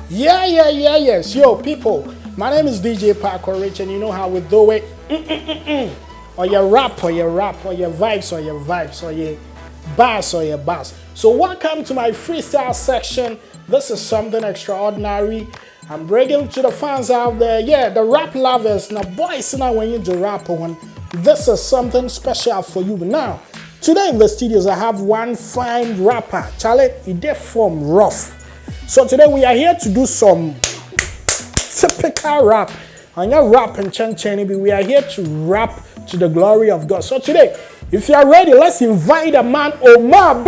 Yes. Yo, people, my name is DJ Pakorich, and you know how we do it. Or your rap, or your vibes, or your bass, or your bass. So welcome to my freestyle section. This is something extraordinary. I'm bringing to the fans out there, the rap lovers. Now, boys, now when you do rap one, this is something special for you. Now, today in the studios, I have one fine rapper. Charlie, he did form rough. So today we are here to do some typical rap. And your rap and we are here to rap to the glory of God. So today, if you are ready, let's invite the man Omar.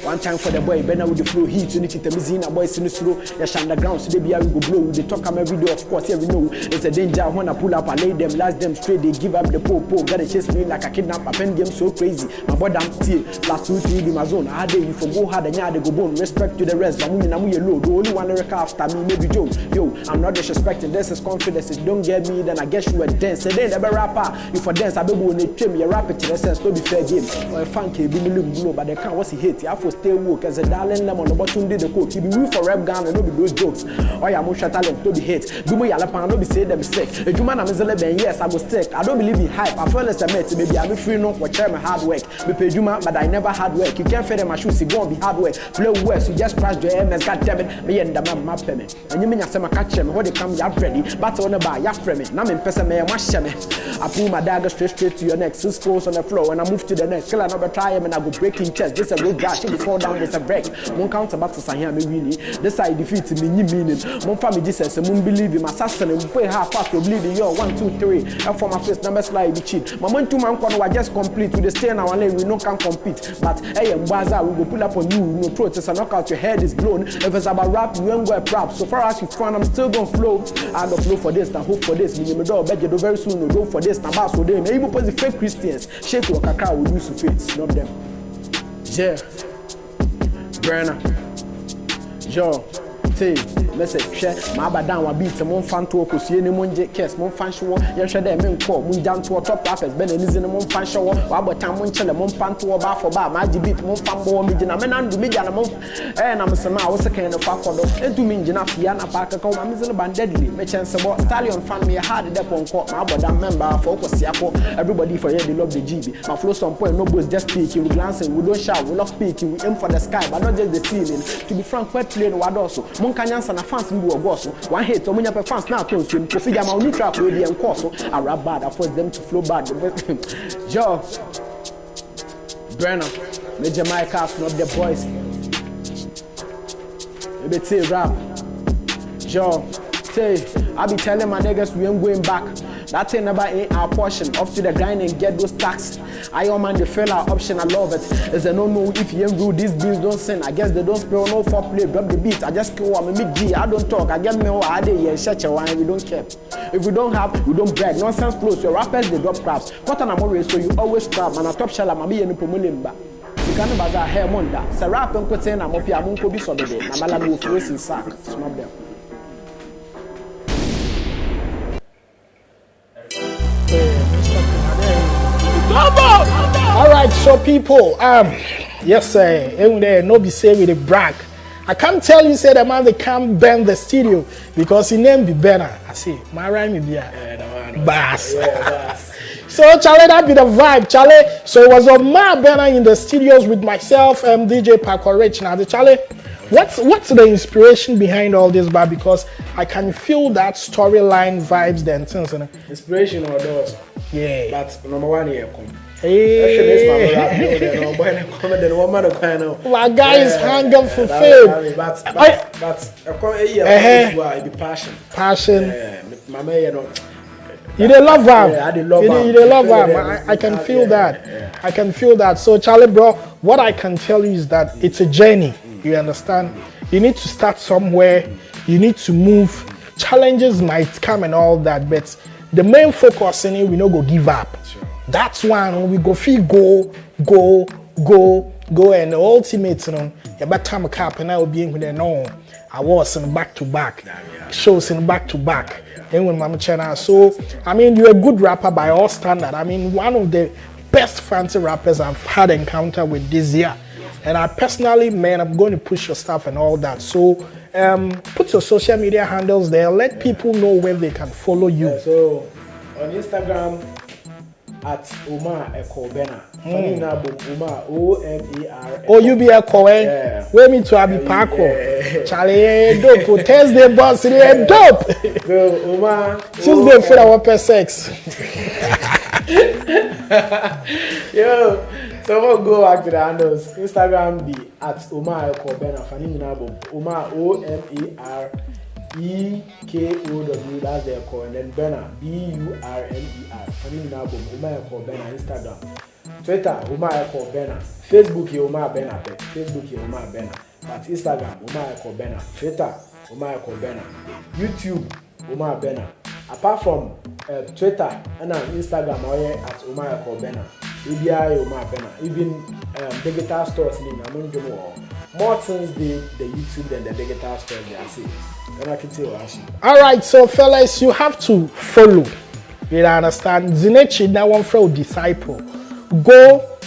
One time for the boy, Ben with the flow heat, you need to Mizina boys in the slow, yes, underground, so they be able to blow. They talk about every day, of course, we know it's a danger when I pull up, I lay them, last them straight, they give up the po, gotta chase me like a kidnap, a pen game so crazy. My boy damn tear, last 2 3 in my zone. I had you for go hard and yeah, they go bone, respect to the rest, but I'm low, the only one record after me, maybe Joe. Yo, I'm not disrespecting, this is confidence, if you don't get me, then I guess you a dance. And then the rapper, you for dance, I be going to trim, you rap it to the sense, no be fair game. Or a funky, be blow, but they can't what's he hate. You have to stay woke as a darling lemon on the bottom did the coke. You be for rap gun and no be those jokes. Or your motion talent to be hate. Do me yalapan, no be say them sick. A human I'm a yes, I was sick. I don't believe in hype. I feel as a mate, maybe I'm free no for chair my hard work. Me pay Juma, but I never hard work. You can't fit in my shoes, you won't be hard work. Play west, you just crash your MS, god damn it. Me and the man map me. And you mean I say my catch him, what they come, you're ready. But on the bar, you're frame it. Now I'm in person, me, I shame it. I pull my dagger straight to your neck, 6 scores on the floor, and I move to the next. Kill another try him and I go breaking chest. This is a road dash, if you fall down, there's a break. One counter battles I hear me really. This side defeat me, meaning. One family Jesus, and won't believe him. Assassin, and we pay half fast to bleed in your 1, 2, 3. And for my first number slide, be cheat. My 1, 2 man corner, I just complete with the stay in our lane, we no can compete. But hey, and Baza, we go pull up on you, no throat, it's a knockout, your head is blown. If it's about rap, you ain't wear prop. So far as you fun, I'm still gonna flow. I don't flow for this, I hope for this. Me, do beg you do very soon, no go for this, now boss for them. Maybe put the fake Christians, shake your cacao, we use to fit, not them. Yeah. Brenna, Joe, T, message, share, my badan will beat some fan to a see any money case, one fan show, yes, there, men call, moon down to a top rappers, Ben and is in a mon fan show, about time one chill, a mon fan to a bar for bar, my debate, mon fan boy, median, a man and do median a month, and I'm a summer, I was a kind of fakor, and to me, Jana Fiana Parker, come, I'm in a band deadly, me chance about stallion fan me a hard dep on court, my badan member, focus, everybody for here, they love the GB, my flow some point, no boys just speaking, we glancing, we don't shout, we love speaking, we aim for the sky, but not just the ceiling, to be frank, quite plain, what also, Monkanyans and a fans who are gossip. One hit, so many fans now close to him. To figure out new trap really and course. I rap bad, I force them to flow bad. Joe, Brenna, Major Mike House, not the boys. Maybe say rap. Joe, say, I be telling my niggas we ain't going back. That thing about ain't our portion. Up to the grind and get those stacks. I man the fail our option, I love it. It's a no if you ain't rule, these beats don't sin. I guess they don't spell no foreplay, drop the beat. I just kill I'm a big G, I don't talk. I get me all I day, yeah, shut your wine, we don't care. If we don't have, we don't brag. Nonsense flows, your rappers they drop craps. What an amore, so you always trap. Man, a top shell, I'm a be in the Pomulimba. You can't bazaar hair monda. Sarap and Cotin, I'm up here, I'm going to be so today. I'm a lab with in sack. Small them. All right, so people, yes, sir, no be say with a brag. I can't tell you, say the man they can't bend the studio because his name be Benner. I see, my rhyme is Bass. So, Charlie, that be the vibe, Charlie. So it was Omar Benner in the studios with myself and DJ Pakorich. Now, Charlie, what's the inspiration behind all this, bar? Because I can feel that storyline vibes, then things. Inspiration or those? Yeah. But number one here, hey. My guy is hungry for fame. But be passion. You dey love him. Yeah, I dey love him. You dey love him. I can feel that. Yeah. I can feel that. So Charlie, bro, what I can tell you is that it's a journey. You understand? You need to start somewhere. You need to move. Challenges might come and all that, but the main focus in it, we no go give up. Sure. That's one we go feel go go and the ultimate, you know, about time cap and I will be in with the no. I was in back to back, shows in back to back. Then when Mama Channel, so I mean, you're a good rapper by all standard. I mean, one of the best fancy rappers I've had encounter with this year. And I personally, man, I'm going to push your stuff and all that. So put your social media handles there. Let people know where they can follow you. Yeah, so on Instagram at Omar Ekobena. Omar Omar. Oh, you be a Koen? Yeah. Where me to Abi Paco? Charlie, dope. Thursday boss, dope. So Omar. Tuesday for our per sex. Yo. So we'll go back to the handles. Instagram be at Omar Ekobena. Omar Omarekow. That's the call, and then Berner Burner. Omar Ekobena. Instagram, Twitter Omar Ekobena, Facebook Omar Bena, Facebook Omar Bena, but Instagram Omar Ekobena, Twitter Omar Ekobena, YouTube Omar Bena. Apart from Twitter and Instagram, at Omar Ekobena. ABI Omar Bena, even digital stores in more things the YouTube than the digital stores they are saying. And I can tell you. Alright, so fellas, you have to follow. You understand? Zinechi now one for disciple. Go,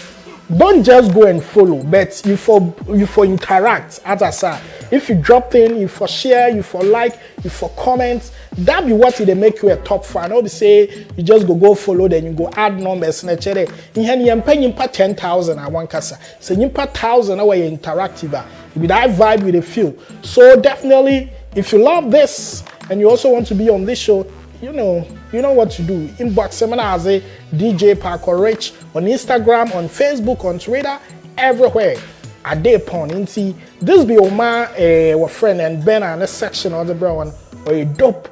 don't just go and follow, but you for interact. As I said, if you drop in, you for share, you for like, you for comment, that be what it make you a top fan. Don't be say you just go follow, then you go add numbers and etc. In here you pay 10,000 I want kasa. So you pay 1,000 away interactive. With that vibe with a feel. So definitely, if you love this and you also want to be on this show, you know what to do. Inbox seminar as a DJ Pakorich on Instagram, on Facebook, on Twitter, everywhere. A day upon inti. This be Omar, our friend, and Ben and this section of the brown or a dope.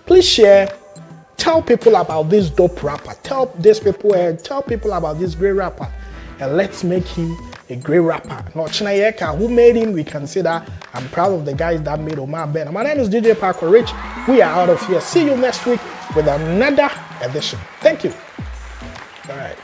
Please share. Tell people about this dope rapper. Tell these people and tell people about this great rapper. And let's make him a great rapper. Not Chinayeka, who made him, we consider. I'm proud of the guys that made Omar Ben. My name is DJ Pakorich. We are out of here. See you next week with another edition. Thank you. All right.